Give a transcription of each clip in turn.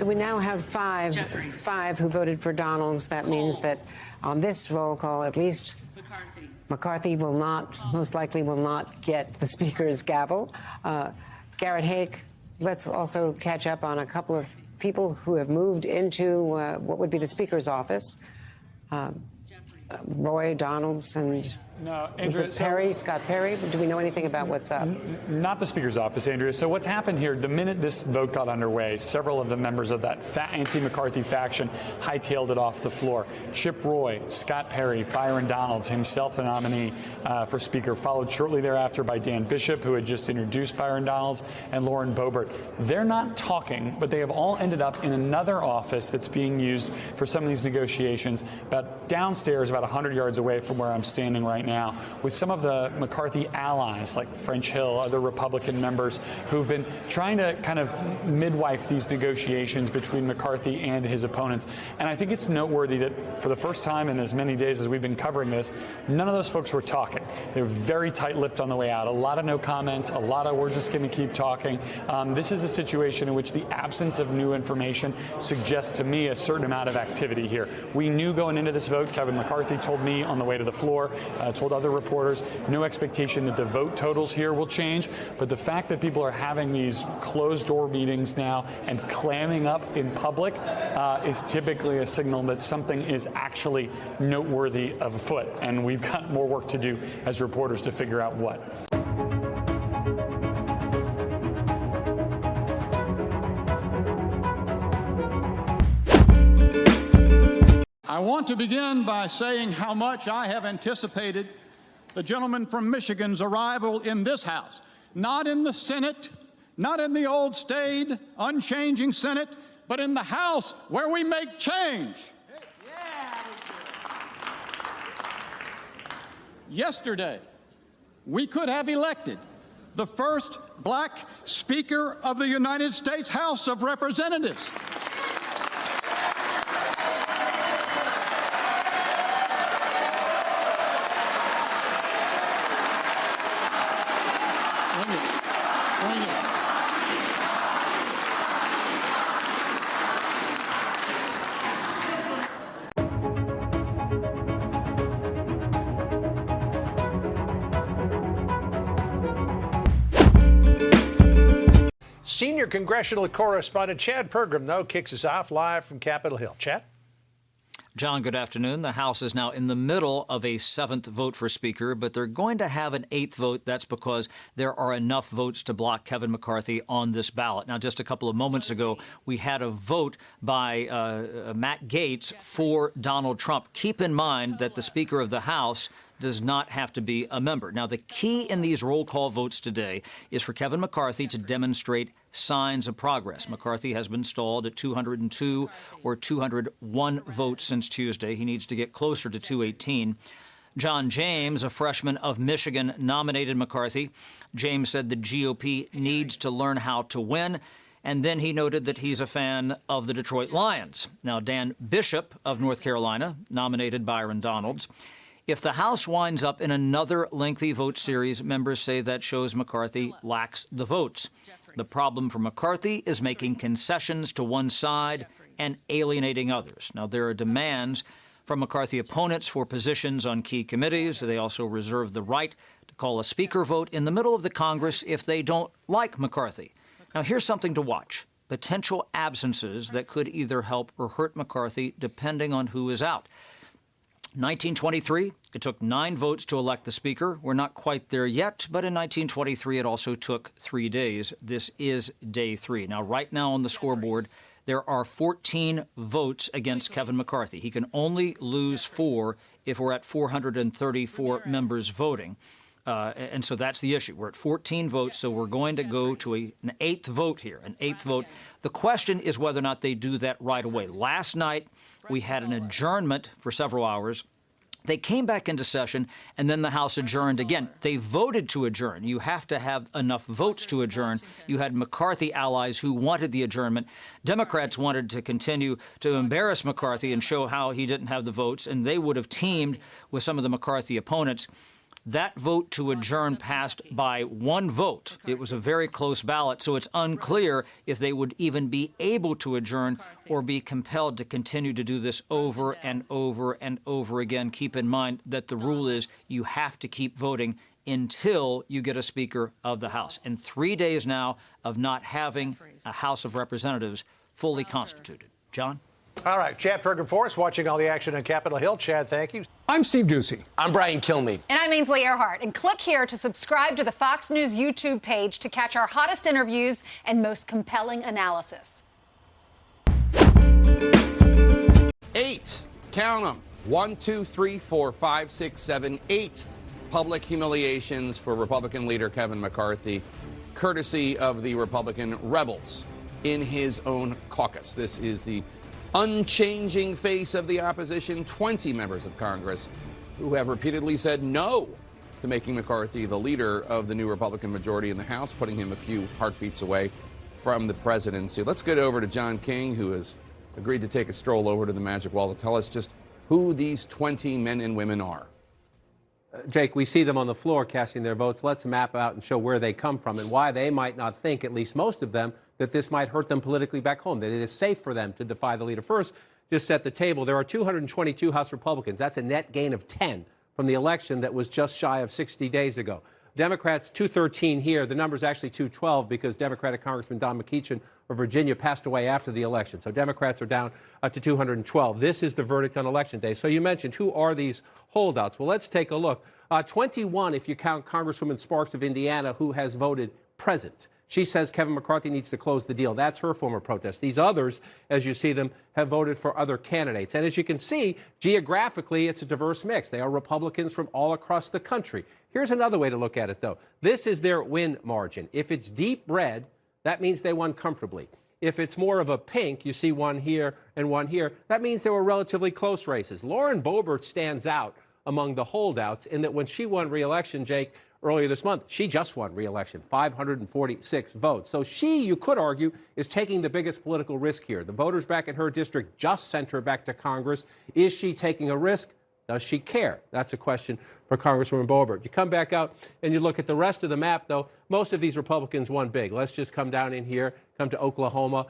So we now have five who voted for Donalds. That means that on this roll call, at least McCarthy will not, most likely will not get the Speaker's gavel. Garrett Haake, let's also catch up on a couple of people who have moved into what would be the Speaker's office. Roy Donalds and Scott Perry? Do we know anything about what's up? Not the Speaker's office, Andrea. So what's happened here, the minute this vote got underway, several of the members of that anti-McCarthy faction hightailed it off the floor. Chip Roy, Scott Perry, Byron Donalds, himself the nominee for Speaker, followed shortly thereafter by Dan Bishop, who had just introduced Byron Donalds, and Lauren Boebert. They're not talking, but they have all ended up in another office that's being used for some of these negotiations, about downstairs, about 100 yards away from where I'm standing right now, with some of the McCarthy allies like French Hill, other Republican members who've been trying to kind of midwife these negotiations between McCarthy and his opponents. And I think it's noteworthy that for the first time in as many days as we've been covering this, none of those folks were talking. They were very tight-lipped on the way out. A lot of no comments, a lot of we're just going to keep talking. This is a situation in which the absence of new information suggests to me a certain amount of activity here. We knew going into this vote, Kevin McCarthy told me on the way to the floor, told other reporters, no expectation that the vote totals here will change. But the fact that people are having these closed-door meetings now and clamming up in public is typically a signal that something is actually noteworthy afoot. And we've got more work to do as reporters to figure out what. I want to begin by saying how much I have anticipated the gentleman from Michigan's arrival in this House, not in the Senate, not in the old staid, unchanging Senate, but in the House where we make change. Yesterday, we could have elected the first black Speaker of the United States House of Representatives. Senior congressional correspondent Chad Pergram, though, kicks us off live from Capitol Hill. Chad? John, good afternoon. The House is now in the middle of a 7th vote for Speaker, but they're going to have an 8th vote. That's because there are enough votes to block Kevin McCarthy on this ballot. Now, just a couple of moments ago, we had a vote by Matt Gaetz for Donald Trump. Keep in mind that the Speaker of the House does not have to be a member. Now, the key in these roll call votes today is for Kevin McCarthy to demonstrate signs of progress. McCarthy has been stalled at 202 or 201 votes since Tuesday. He needs to get closer to 218. John James, a freshman of Michigan, nominated McCarthy. James said the GOP needs to learn how to win. And then he noted that he's a fan of the Detroit Lions. Now, Dan Bishop of North Carolina nominated Byron Donalds. If the House winds up in another lengthy vote series, members say that shows McCarthy lacks the votes. The problem for McCarthy is making concessions to one side and alienating others. Now, there are demands from McCarthy opponents for positions on key committees. They also reserve the right to call a speaker vote in the middle of the Congress if they don't like McCarthy. Now, here's something to watch. Potential absences that could either help or hurt McCarthy depending on who is out. 1923, it took 9 votes to elect the Speaker. We're not quite there yet, but in 1923, it also took 3 days. This is day 3. Now, right now on the scoreboard, there are 14 votes against Kevin McCarthy. He can only lose 4 if we're at 434 members voting. And so that's the issue. We're at 14 votes, so we're going to go to an 8th vote here, an 8th vote. The question is whether or not they do that right away. Last night, we had an adjournment for several hours. They came back into session, and then the House adjourned again. They voted to adjourn. You have to have enough votes to adjourn. You had McCarthy allies who wanted the adjournment. Democrats wanted to continue to embarrass McCarthy and show how he didn't have the votes, and they would have teamed with some of the McCarthy opponents. That vote to adjourn passed by one vote. It was a very close ballot, so it's unclear if they would even be able to adjourn or be compelled to continue to do this over and over and over again. Keep in mind that the rule is you have to keep voting until you get a Speaker of the House. And 3 days now of not having a House of Representatives fully constituted. John? All right, Chad Pergam for us, watching all the action on Capitol Hill. Chad, thank you. I'm Steve Doocy. I'm Brian Kilmeade. And I'm Ainsley Earhart. And click here to subscribe to the Fox News YouTube page to catch our hottest interviews and most compelling analysis. 8. Count them. 1, 2, 3, 4, 5, 6, 7, 8 public humiliations for Republican leader Kevin McCarthy, courtesy of the Republican rebels in his own caucus. This is the unchanging face of the opposition, 20 members of Congress who have repeatedly said no to making McCarthy the leader of the new Republican majority in the House, putting him a few heartbeats away from the presidency. Let's get over to John King, who has agreed to take a stroll over to the Magic Wall to tell us just who these 20 men and women are. Jake, we see them on the floor casting their votes. Let's map out and show where they come from and why they might not think, at least most of them, that this might hurt them politically back home, that it is safe for them to defy the leader. First, just set the table. There are 222 House Republicans. That's a net gain of 10 from the election that was just shy of 60 days ago. Democrats, 213 here. The number's actually 212 because Democratic Congressman Don McEachin of Virginia passed away after the election. So Democrats are down to 212. This is the verdict on Election Day. So you mentioned, who are these holdouts? Well, let's take a look. 21, if you count Congresswoman Sparks of Indiana, who has voted present. She says Kevin McCarthy needs to close the deal. That's her form of protest. These others, as you see them, have voted for other candidates. And as you can see, geographically, it's a diverse mix. They are Republicans from all across the country. Here's another way to look at it, though. This is their win margin. If it's deep red, that means they won comfortably. If it's more of a pink, you see one here and one here, that means they were relatively close races. Lauren Boebert stands out among the holdouts in that when she won re-election, Jake, earlier this month, she just won re-election, 546 votes. So she, you could argue, is taking the biggest political risk here. The voters back in her district just sent her back to Congress. Is she taking a risk? Does she care? That's a question for Congresswoman Boebert. You come back out and you look at the rest of the map, though, most of these Republicans won big. Let's just come down in here, come to Oklahoma.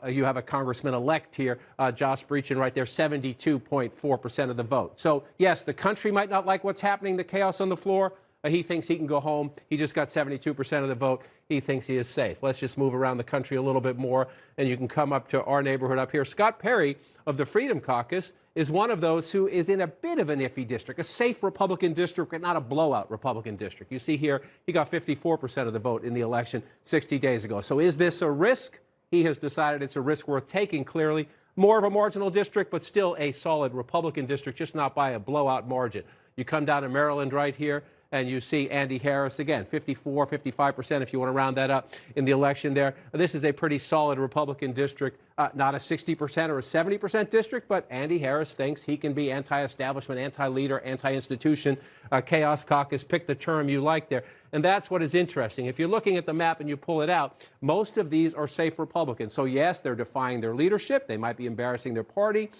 You have a congressman-elect here, Josh Breachin right there, 72.4% of the vote. So, yes, the country might not like what's happening, the chaos on the floor. He thinks he can go home. He just got 72% of the vote. He thinks he is safe. Let's just move around the country a little bit more, and you can come up to our neighborhood up here. Scott Perry of the Freedom Caucus is one of those who is in a bit of an iffy district, a safe Republican district, but not a blowout Republican district. You see here, he got 54% of the vote in the election 60 days ago. So is this a risk? He has decided it's a risk worth taking, clearly. More of a marginal district, but still a solid Republican district, just not by a blowout margin. You come down to Maryland right here, and you see Andy Harris, again, 54, 55%, if you want to round that up, in the election there. This is a pretty solid Republican district, not a 60% or a 70% district, but Andy Harris thinks he can be anti-establishment, anti-leader, anti-institution, chaos caucus, pick the term you like there. And that's what is interesting. If you're looking at the map and you pull it out, most of these are safe Republicans. So, yes, they're defying their leadership. They might be embarrassing their party.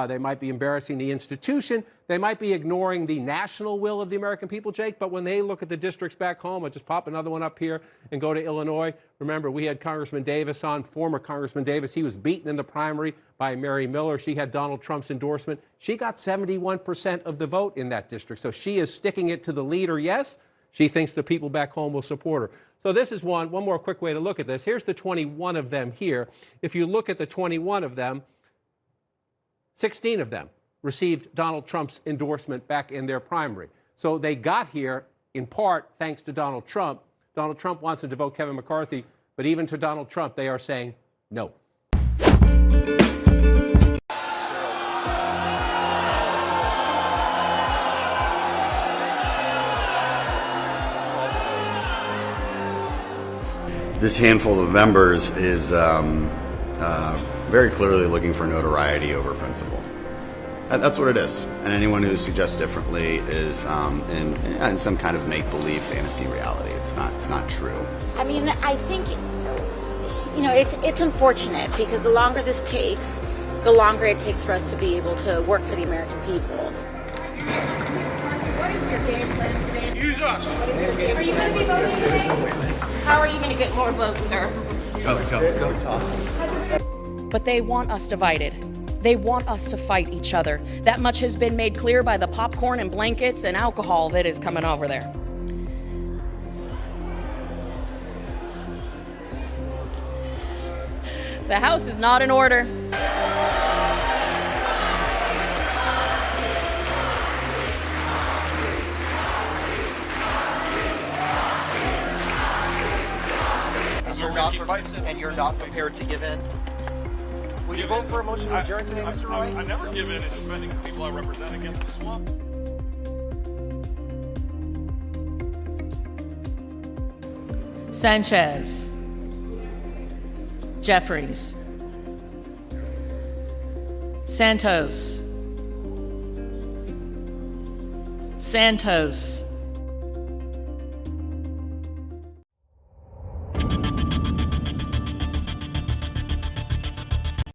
They might be embarrassing the institution. They might be ignoring the national will of the American people, Jake. But when they look at the districts back home, I'll just pop another one up here and go to Illinois. Remember, we had Congressman Davis on, former Congressman Davis. He was beaten in the primary by Mary Miller. She had Donald Trump's endorsement. She got 71% of the vote in that district. So she is sticking it to the leader, yes. She thinks the people back home will support her. So this is one more quick way to look at this. Here's the 21 of them here. If you look at the 21 of them, 16 of them received Donald Trump's endorsement back in their primary. So they got here in part thanks to Donald Trump. Donald Trump wants them to vote Kevin McCarthy, but even to Donald Trump, they are saying no. This handful of members is very clearly looking for notoriety over principle. That's what it is. And anyone who suggests differently is in some kind of make-believe fantasy reality. It's not true. I mean, I think, it's unfortunate because the longer this takes, the longer it takes for us to be able to work for the American people. What is your Excuse us. Are you going to be voting today? How are you going to get more votes, sir? Go talk. But they want us divided. They want us to fight each other. That much has been made clear by the popcorn and blankets and alcohol that is coming over there. The House is not in order. And you're not prepared to give in? Will you vote for a motion to adjourn today, Mr. Roy? I never give in defending the people I represent against the swamp. Sanchez. Jeffries. Santos. Santos.